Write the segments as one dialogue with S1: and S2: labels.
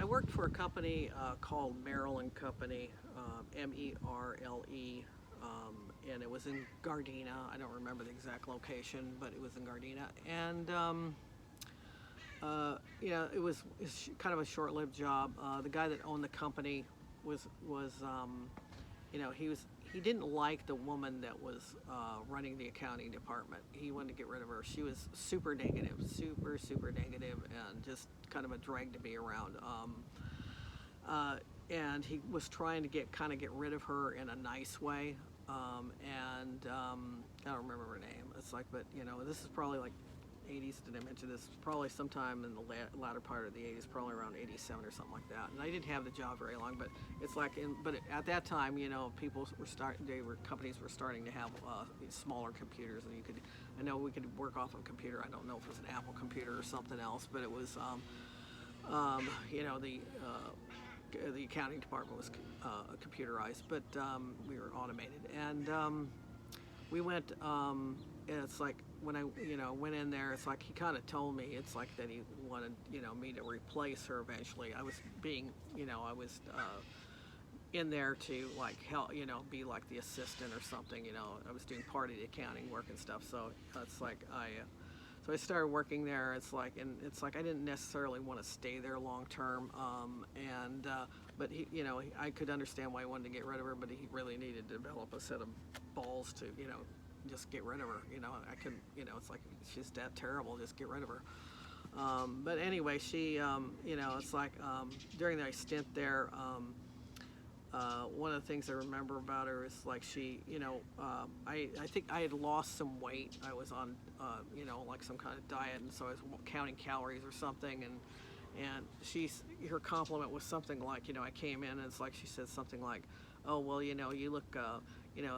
S1: worked for a company called Merle and Company, Merle, and it was in Gardena. I don't remember the exact location, but it was in Gardena. And it was kind of a short-lived job. The guy that owned the company was he didn't like the woman that was running the accounting department. He wanted to get rid of her. She was super negative, super negative, and just kind of a drag to be around. And he was trying to get rid of her in a nice way. I don't remember her name. It's like, but this is probably like 80s. Did I mention this? Probably sometime in the latter part of the 80s, probably around 87 or something like that. And I didn't have the job very long, but it's like, but at that time, people were companies were starting to have smaller computers, and I know we could work off a computer. I don't know if it was an Apple computer or something else, but it was, the accounting department was computerized, but we were automated, and we went. It's like when I went in there, it's like he kind of told me it's like that he wanted me to replace her eventually. I was being I was in there to like help be like the assistant or something. I was doing part of the accounting work and stuff. So it's like so I started working there. It's like I didn't necessarily want to stay there long term. But I could understand why he wanted to get rid of her, but he really needed to develop a set of balls to just get rid of her. I couldn't. It's like she's that terrible. Just get rid of her. But anyway, she it's like during my stint there. One of the things I remember about her is like she, I think I had lost some weight. I was on, like some kind of diet, and so I was counting calories or something. And her compliment was something like, I came in and it's like she said something like, "Oh well, you look,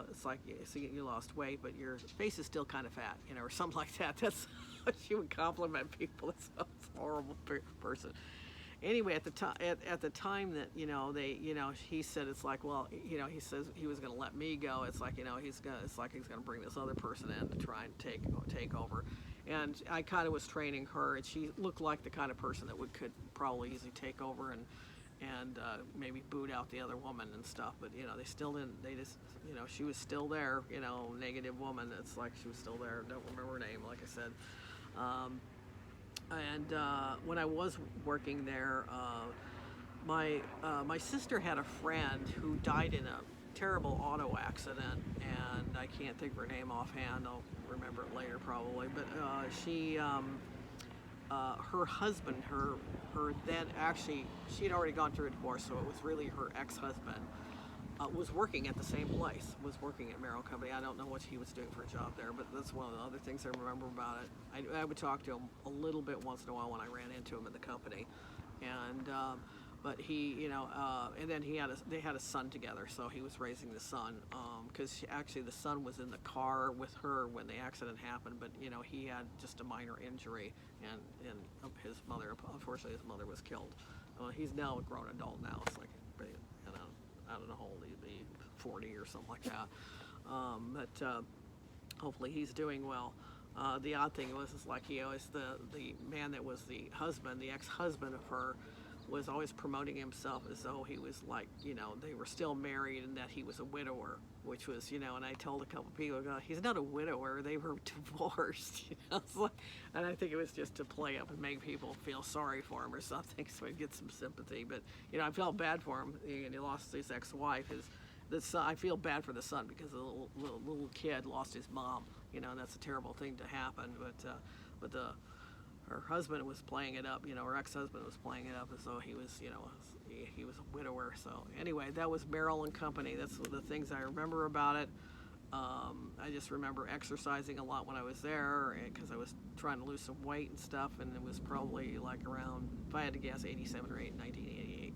S1: it's like you lost weight, but your face is still kind of fat, or something like that." That's what she would compliment people. That's a horrible person. Anyway, at the time that he said it's like, well, he says he was going to let me go. It's like he's gonna bring this other person in to try and take over, and I kind of was training her, and she looked like the kind of person that could probably easily take over and maybe boot out the other woman and stuff. But they still didn't. They just she was still there. Negative woman. It's like she was still there. Don't remember her name. Like I said. And when I was working there, my sister had a friend who died in a terrible auto accident, and I can't think of her name offhand. I'll remember it later probably. But her husband, her then actually she had already gone through a divorce, so it was really her ex-husband. Was working at the same place, was working at Merrill Company. I don't know what he was doing for a job there, but that's one of the other things I remember about it. I would talk to him a little bit once in a while when I ran into him in the company. And but he, and then they had a son together, so he was raising the son, because actually the son was in the car with her when the accident happened, but he had just a minor injury, and his mother, unfortunately his mother was killed. He's now a grown adult now. It's like, I don't know how old he'd be, 40 or something like that. But hopefully he's doing well. The odd thing was, it's like the man that was the husband, the ex-husband of her, was always promoting himself as though he was like, they were still married and that he was a widower, which was, and I told a couple people, he's not a widower, they were divorced, It's like, and I think it was just to play up and make people feel sorry for him or something, so he'd get some sympathy. But, I felt bad for him. He lost his ex-wife. I feel bad for the son because the little kid lost his mom, and that's a terrible thing to happen. But her husband was playing it up, her ex-husband was playing it up as though he was, he was a widower. So anyway, that was Merrill and Company. That's the things I remember about it. I just remember exercising a lot when I was there because I was trying to lose some weight and stuff, and it was probably like around, if I had to guess, 87 or 1988.